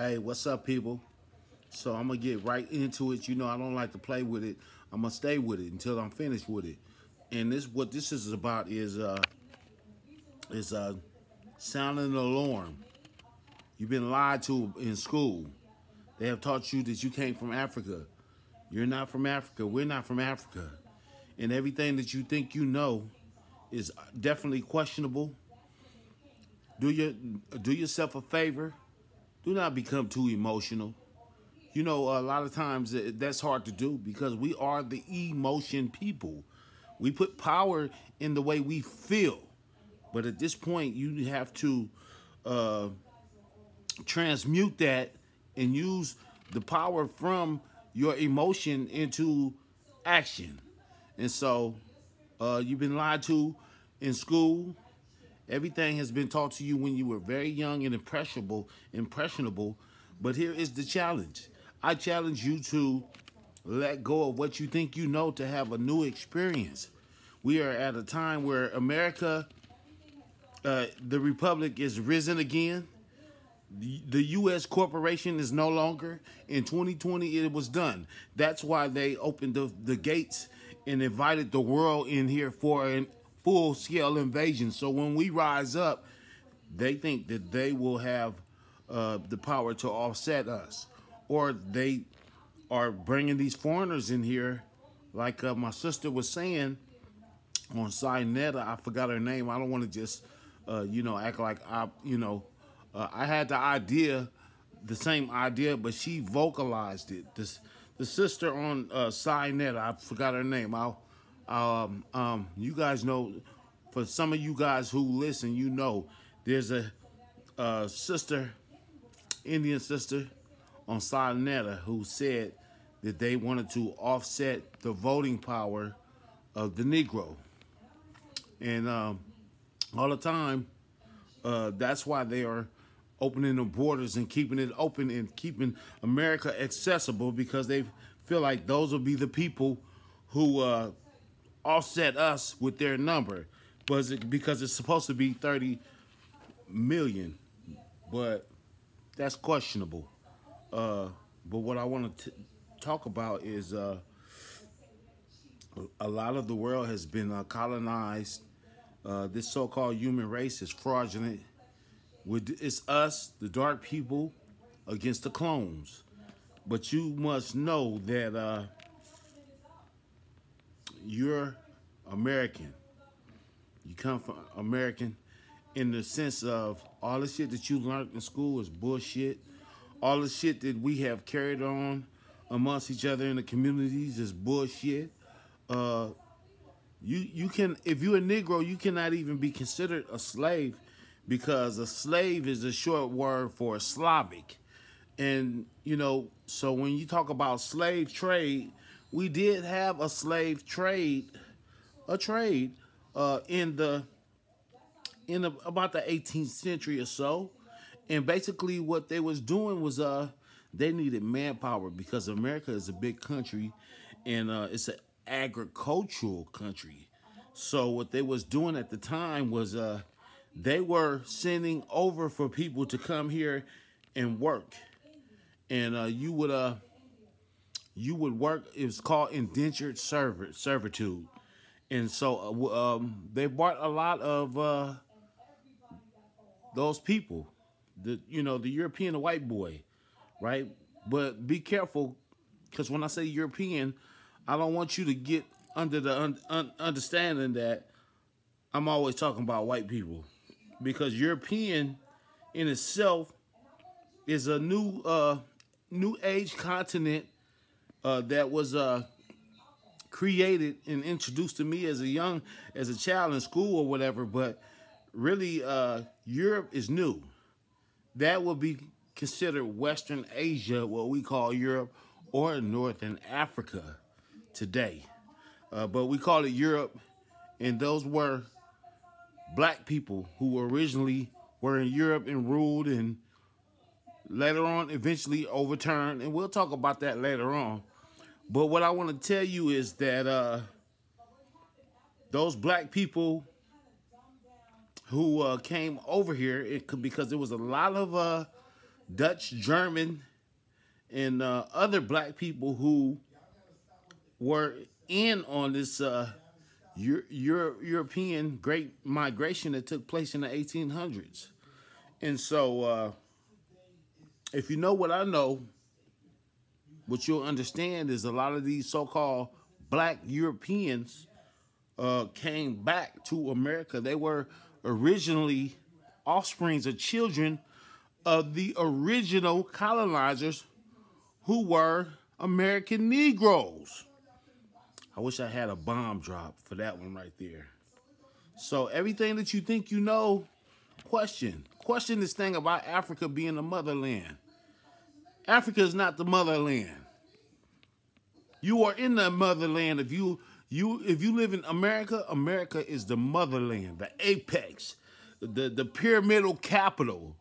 Hey, what's up, people? So I'm gonna get right into it. You know, I don't like to play with it. I'm gonna stay with it until I'm finished with it. And this, what this is about, is sounding an alarm. You've been lied to in school. They have taught you that you came from Africa. You're not from Africa. We're not from Africa. And everything that you think you know is definitely questionable. Do your do yourself a favor. Do not become too emotional. You know, a lot of times that's hard to do because we are the emotion people. We put power in the way we feel. But at this point, you have to uh, transmute that and use the power from your emotion into action. And so you've been lied to in school. Everything has been taught to you when you were very young and impressionable. But here is the challenge. I challenge you to let go of what you think you know to have a new experience. We are at a time where America, the Republic, is risen again. The U.S. corporation is no longer. In 2020, it was done. That's why they opened the gates and invited the world in here for a full-scale invasion. So when we rise up, they think that they will have the power to offset us. Or they are bringing these foreigners in here, like my sister was saying on Sinetta. I forgot her name. I don't want to just, act like I had the same idea, but she vocalized it. The sister on Sinetta, I forgot her name. You guys know, for some of you guys who listen, you know, there's a sister, Indian sister on Sinetta who said that they wanted to offset the voting power of the Negro. And all the time, that's why they are opening the borders and keeping it open and keeping America accessible, because they feel like those will be the people who offset us with their number. Because it's supposed to be 30 million, but that's questionable. But what I want to talk about is a lot of the world has been colonized. This so-called human race is fraudulent. It's us, the dark people, against the clones. But you must know that you're American. You come from American in the sense of all the shit that you learned in school is bullshit. All the shit that we have carried on amongst each other in the communities is bullshit. You can, if you're a Negro, you cannot even be considered a slave, because a slave is a short word for Slavic. And, so when you talk about slave trade, we did have a slave trade, in about the 18th century or so. And basically what they was doing was they needed manpower, because America is a big country and it's an agricultural country. So what they was doing at the time was they were sending over for people to come here and work. And you would work. It was called indentured servitude. And so they brought a lot of those people, the European, the white boy, right? But be careful, because when I say European, I don't want you to get under the understanding that I'm always talking about white people, because European in itself is a new age continent that was created and introduced to me as a child in school or whatever. But really, Europe is new. That would be considered Western Asia, what we call Europe, or Northern Africa today. But we call it Europe, and those were black people who originally were in Europe and ruled, and later on eventually overturned. And we'll talk about that later on. But what I want to tell you is that those black people who came over here, because there was a lot of Dutch, German, and other black people who were in on this European great migration that took place in the 1800s. And so, if you know what I know, what you'll understand is a lot of these so-called black Europeans came back to America. They were originally offsprings or children of the original colonizers who were American Negroes. I wish I had a bomb drop for that one right there. So everything that you think you know, question. Question this thing about Africa being the motherland. Africa is not the motherland. You are in the motherland. If you live in America, America is the motherland, the apex, the pyramidal capital.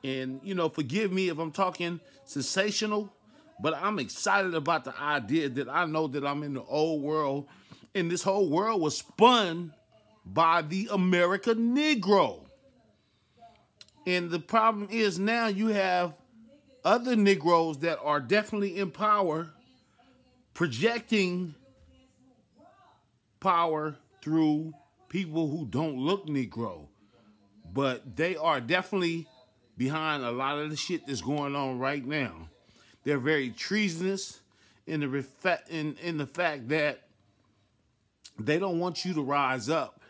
And, you know, forgive me if I'm talking sensational, but I'm excited about the idea that I know that I'm in the old world, and this whole world was spun by the American Negro. And the problem is now you have other Negroes that are definitely in power, projecting power through people who don't look Negro. But they are definitely behind a lot of the shit that's going on right now. They're very treasonous in the fact that they don't want you to rise up.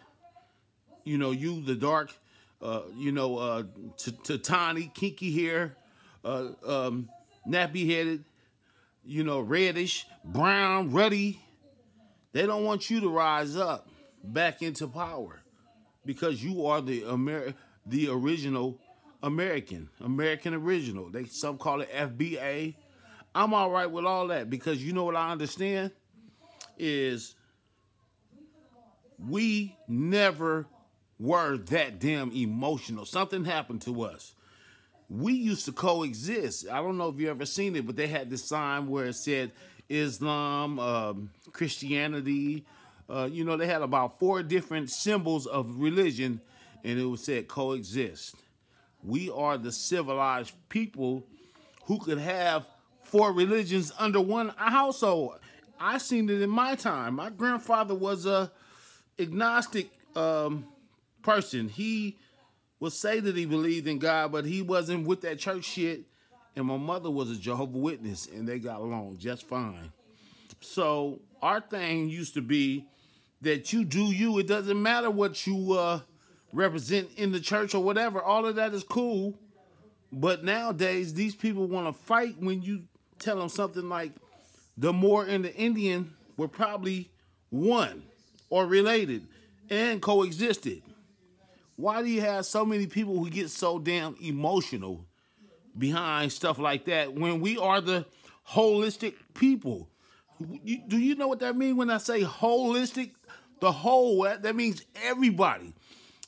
You know, you, the dark, tiny, kinky hair, nappy-headed, reddish, brown, ruddy. They don't want you to rise up back into power because you are the original American original. Some call it FBA. I'm all right with all that because you know what I understand is we never were that damn emotional. Something happened to us. We used to coexist. I don't know if you ever seen it, but they had this sign where it said Islam, Christianity. They had about 4 different symbols of religion, and it was said coexist. We are the civilized people who could have 4 religions under one household. I seen it in my time. My grandfather was a agnostic person. He would say that he believed in God, but he wasn't with that church shit. And my mother was a Jehovah's Witness, and they got along just fine. So our thing used to be that you do you. It doesn't matter what you represent in the church or whatever. All of that is cool. But nowadays, these people want to fight when you tell them something like the Moor and the Indian were probably one or related and coexisted. Why do you have so many people who get so damn emotional behind stuff like that when we are the holistic people? Do you know what that means when I say holistic? The whole, that means everybody.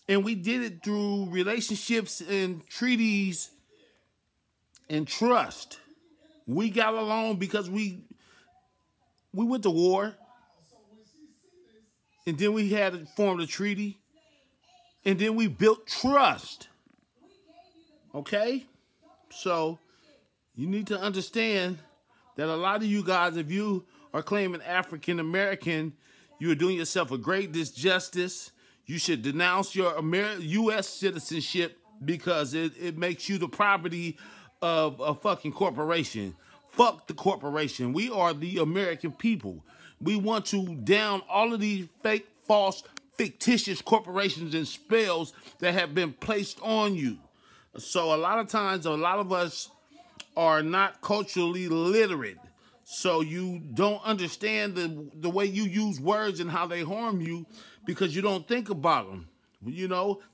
And we did it through relationships and treaties and trust. We got along because we went to war. And then we had formed a treaty. And then we built trust. Okay? So you need to understand that a lot of you guys, if you are claiming African American, you're doing yourself a great disjustice. You should denounce your U.S. citizenship because it makes you the property of a fucking corporation. Fuck the corporation. We are the American people. We want to down all of these fake, false, fictitious corporations and spells that have been placed on you. So a lot of times, a lot of us are not culturally literate. So you don't understand the way you use words and how they harm you because you don't think about them.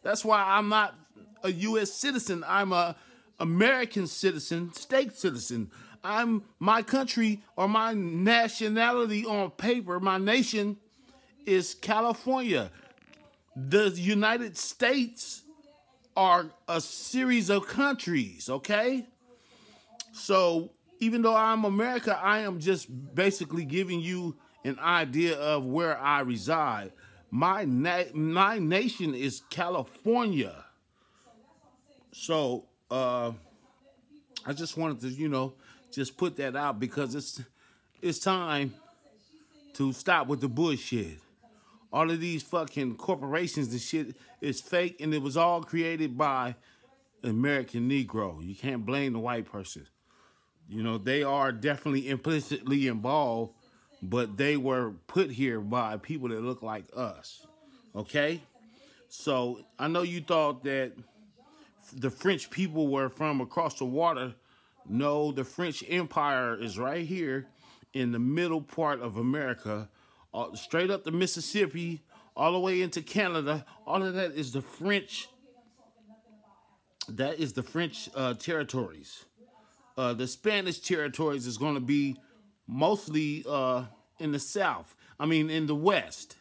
That's why I'm not a U.S. citizen. I'm a American citizen, state citizen. I'm my country or my nationality on paper. My nation is California. The United States are a series of countries, okay? So even though I'm America, I am just basically giving you an idea of where I reside. My nation is California. So I just wanted to, just put that out because it's time to stop with the bullshit. All of these fucking corporations and shit is fake, and it was all created by American Negro. You can't blame the white person. They are definitely implicitly involved, but they were put here by people that look like us. Okay? So I know you thought that the French people were from across the water. No, the French Empire is right here in the middle part of America, straight up the Mississippi, all the way into Canada. All of that is the French. That is the French territories. The Spanish territories is going to be mostly in the south. I mean, in the west.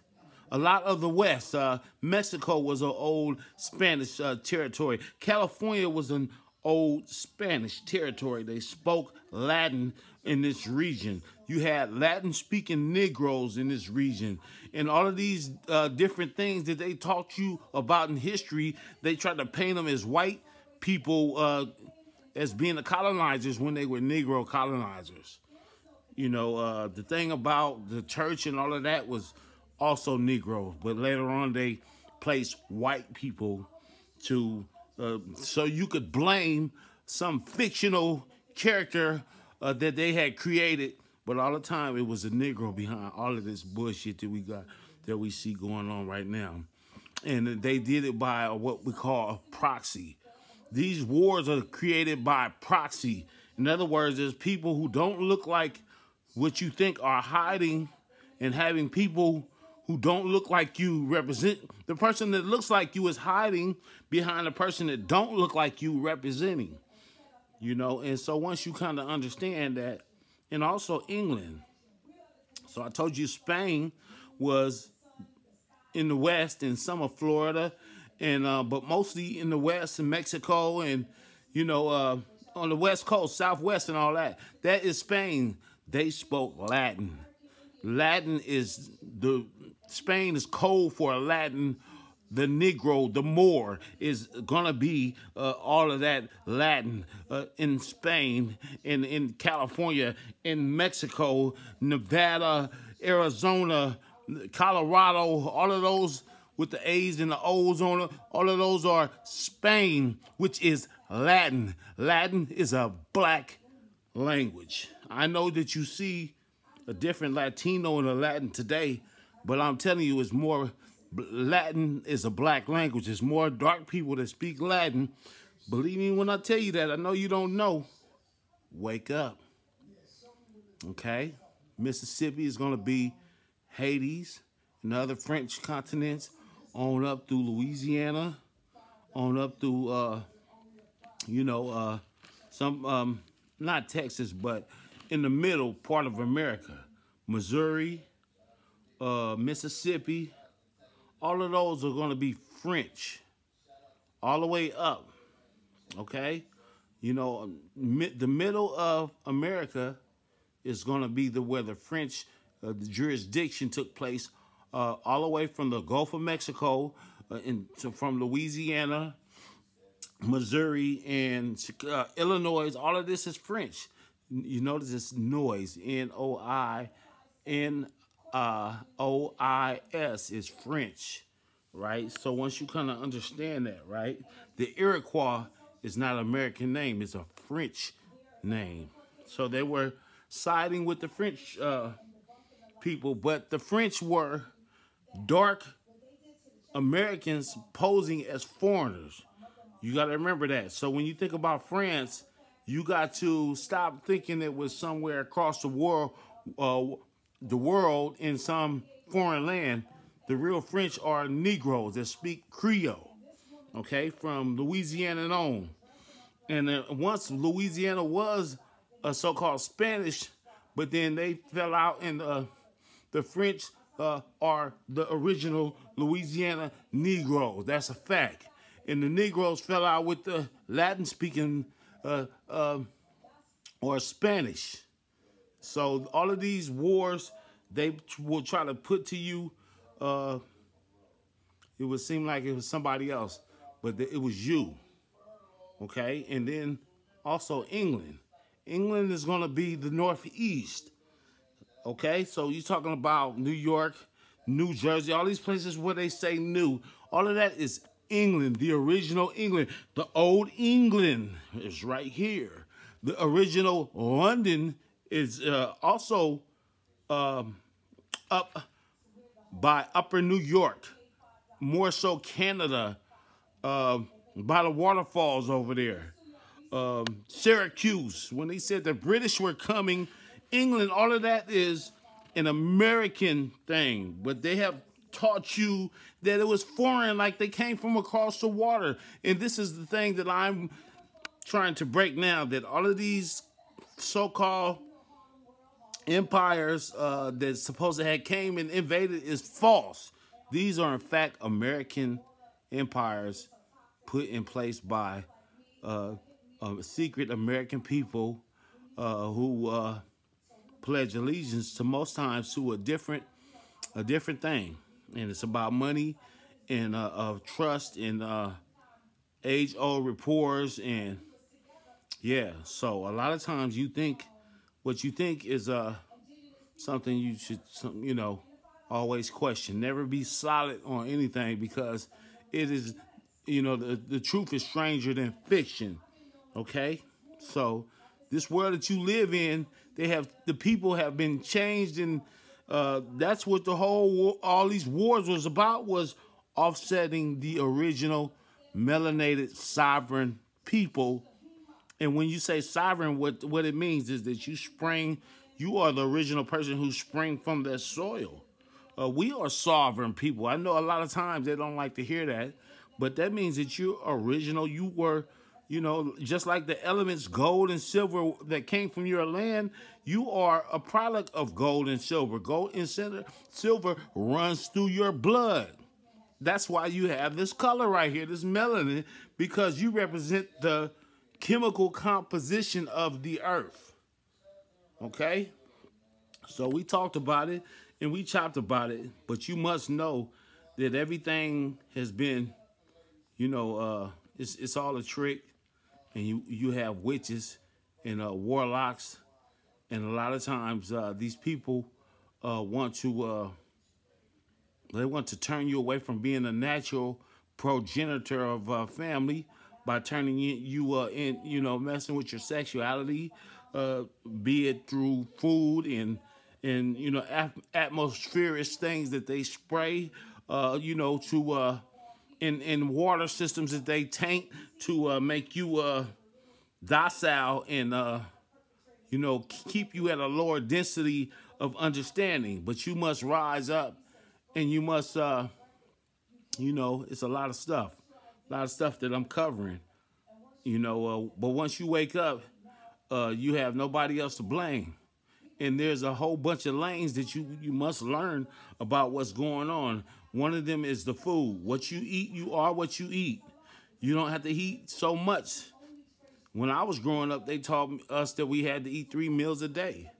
A lot of the west. Mexico was an old Spanish territory. California was an old Spanish territory. They spoke Latin in this region. You had Latin-speaking Negroes in this region. And all of these different things that they taught you about in history, they tried to paint them as white people as being the colonizers when they were Negro colonizers. The thing about the church and all of that was also Negro, but later on they placed white people to, so you could blame some fictional character that they had created, but all the time it was a Negro behind all of this bullshit that we see going on right now. And they did it by what we call a proxy. These wars are created by proxy. In other words, there's people who don't look like what you think are hiding and having people who don't look like you represent. The person that looks like you is hiding behind the person that don't look like you representing. And so once you kind of understand that, and also England. So I told you Spain was in the west and some of Florida, and but mostly in the west and Mexico and on the west coast, southwest and all that. That is Spain. They spoke Latin. Spain is code for Latin. The Negro, the Moor, is gonna be all of that Latin in Spain, in California, in Mexico, Nevada, Arizona, Colorado, all of those with the A's and the O's on it, all of those are Spain, which is Latin. Latin is a black language. I know that you see a different Latino and a Latin today, but I'm telling you, it's more, Latin is a black language. There's more dark people that speak Latin. Believe me when I tell you that. I know you don't know. Wake up. Okay? Mississippi is going to be Hades and the other French continents, on up through Louisiana, on up through, some, not Texas, but in the middle part of America. Missouri, Mississippi, all of those are going to be French, all the way up, okay? The middle of America is going to be where the French the jurisdiction took place, all the way from the Gulf of Mexico, from Louisiana, Missouri, and Illinois. All of this is French. You notice it's noise, Noinois is French, right? So once you kind of understand that, right, the Iroquois is not an American name, it's a French name. So they were siding with the French people, but the French were dark Americans posing as foreigners. You got to remember that. So when you think about France, you got to stop thinking it was somewhere across the world in some foreign land. The real French are Negroes that speak Creole, okay, from Louisiana and on. And once Louisiana was a so-called Spanish, but then they fell out, and the French are the original Louisiana Negroes. That's a fact. And the Negroes fell out with the Latin-speaking or Spanish. So all of these wars, they will try to put to you, it would seem like it was somebody else, but it was you, okay? And then also England. England is going to be the Northeast. Okay, so you're talking about New York, New Jersey, all these places where they say new. All of that is England, the original England. The old England is right here. The original London is also up by Upper New York, more so Canada, by the waterfalls over there. Syracuse, when they said the British were coming, England, all of that is an American thing, but they have taught you that it was foreign, like they came from across the water. And this is the thing that I'm trying to break now, that all of these so-called empires that supposed to have came and invaded is false. These are in fact American empires put in place by secret American people who pledge allegiance to most times to a different thing, and it's about money and trust and age-old rapports, and yeah. So a lot of times you think what you think is something you should always question. Never be solid on anything, because it is the truth is stranger than fiction. Okay, so this world that you live in, the people have been changed, and that's what all these wars was about, was offsetting the original melanated sovereign people. And when you say sovereign, what it means is that you are the original person who sprang from that soil. We are sovereign people. I know a lot of times they don't like to hear that, but that means that you're original. You were, just like the elements, gold and silver that came from your land, you are a product of gold and silver. Gold and silver runs through your blood. That's why you have this color right here, this melanin, because you represent the chemical composition of the earth. Okay? So we talked about it and we chopped about it, but you must know that everything has been, it's all a trick, and you have witches and warlocks, and a lot of times these people want to turn you away from being a natural progenitor of family by turning you in, messing with your sexuality, be it through food and atmospheric things that they spray, to in water systems that they taint to make you docile and keep you at a lower density of understanding. But you must rise up, and you must it's a lot of stuff that I'm covering, but once you wake up, you have nobody else to blame. And there's a whole bunch of lanes that you must learn about what's going on. One of them is the food. What you eat, you are what you eat. You don't have to eat so much. When I was growing up, they taught us that we had to eat 3 meals a day.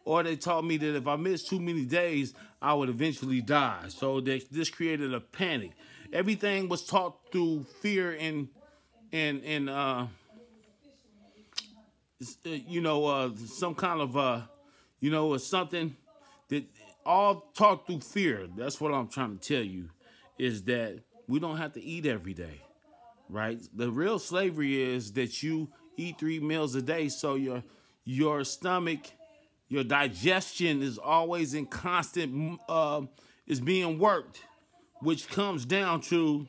Or they taught me that if I missed too many days, I would eventually die. So this created a panic. Everything was taught through fear and some kind of something that all taught through fear. That's what I'm trying to tell you, is that we don't have to eat every day, right? The real slavery is that you eat 3 meals a day, so your stomach, your digestion is always in constant, is being worked, which comes down to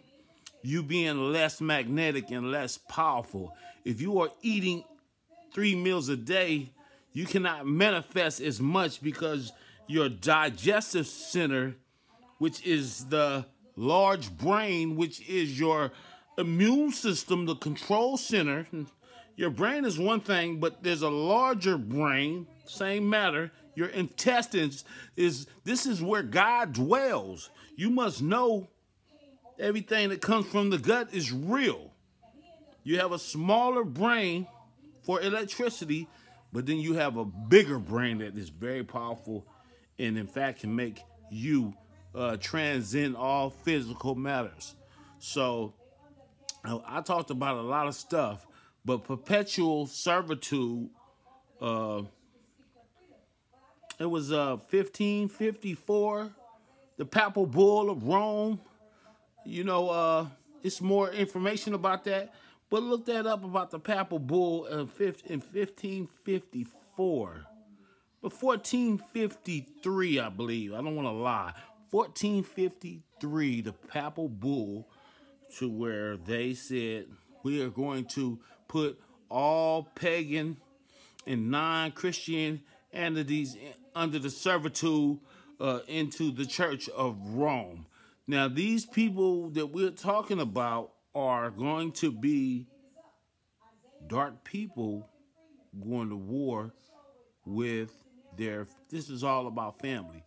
you being less magnetic and less powerful. If you are eating 3 meals a day, you cannot manifest as much, because your digestive center, which is the large brain, which is your immune system, the control center. Your brain is one thing, but there's a larger brain, same matter. Your intestines this is where God dwells. You must know everything that comes from the gut is real. You have a smaller brain for electricity, but then you have a bigger brain that is very powerful and in fact can make you transcend all physical matters. So I talked about a lot of stuff, But perpetual servitude, uh, it was 1554, the Papal Bull of Rome. You know, it's more information about that. But look that up about the Papal Bull in 1554. But 1453, I believe. I don't want to lie. 1453, the Papal Bull, to where they said we are going to put all pagan and non-Christian entities under the servitude into the Church of Rome. Now, these people that we're talking about are going to be dark people going to war with their, this is all about family,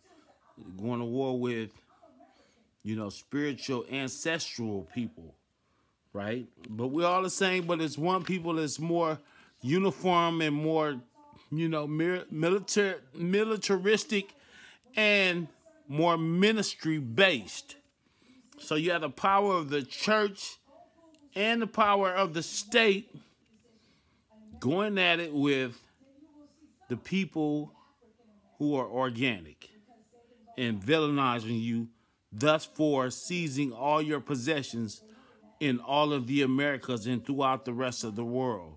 going to war with, spiritual ancestral people, right? But we're all the same, but it's one people that's more uniform and more, militaristic and more ministry based. So you have the power of the church and the power of the state going at it with the people who are organic and villainizing you, thus for seizing all your possessions in all of the Americas and throughout the rest of the world.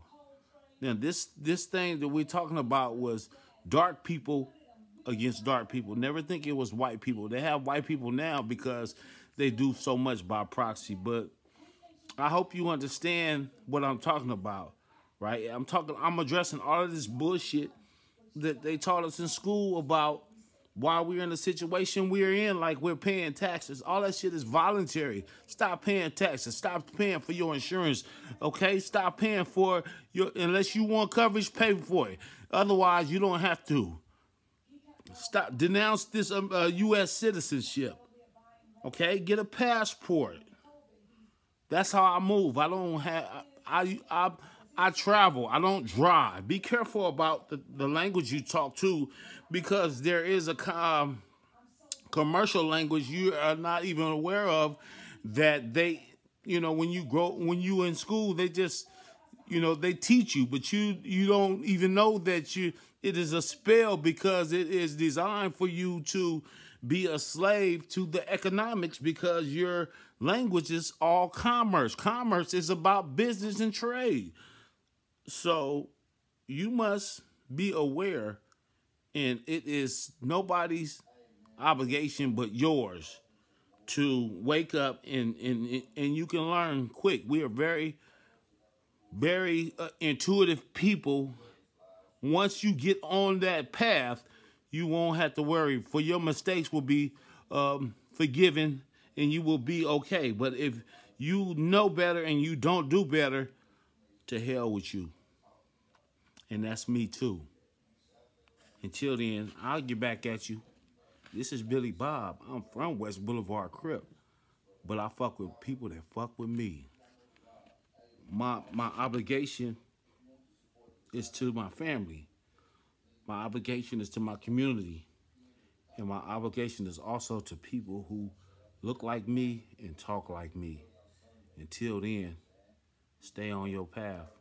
Now, this thing that we're talking about was dark people against dark people. Never think it was white people. They have white people now because they do so much by proxy. But I hope you understand what I'm talking about, right? I'm addressing all of this bullshit that they taught us in school about why we're in the situation we're in, like we're paying taxes. All that shit is voluntary. Stop paying taxes. Stop paying for your insurance, okay? Stop paying for unless you want coverage, pay for it. Otherwise, you don't have to. Stop. Denounce this U.S. citizenship, okay? Get a passport. That's how I move. I don't have, I travel. I don't drive. Be careful about the language you talk to, because there is a commercial language you are not even aware of that they, when you in school, they just, they teach you, but you don't even know that it is a spell, because it is designed for you to be a slave to the economics, because your language is all commerce. Commerce is about business and trade. So you must be aware, and it is nobody's obligation but yours to wake up, and you can learn quick. We are very, very intuitive people. Once you get on that path, you won't have to worry, for your mistakes will be forgiven and you will be okay. But if you know better and you don't do better, to hell with you. And that's me too. Until then, I'll get back at you. This is Billy Bob. I'm from West Boulevard Crip, but I fuck with people that fuck with me. My obligation is to my family. My obligation is to my community. And my obligation is also to people who look like me and talk like me. Until then, stay on your path.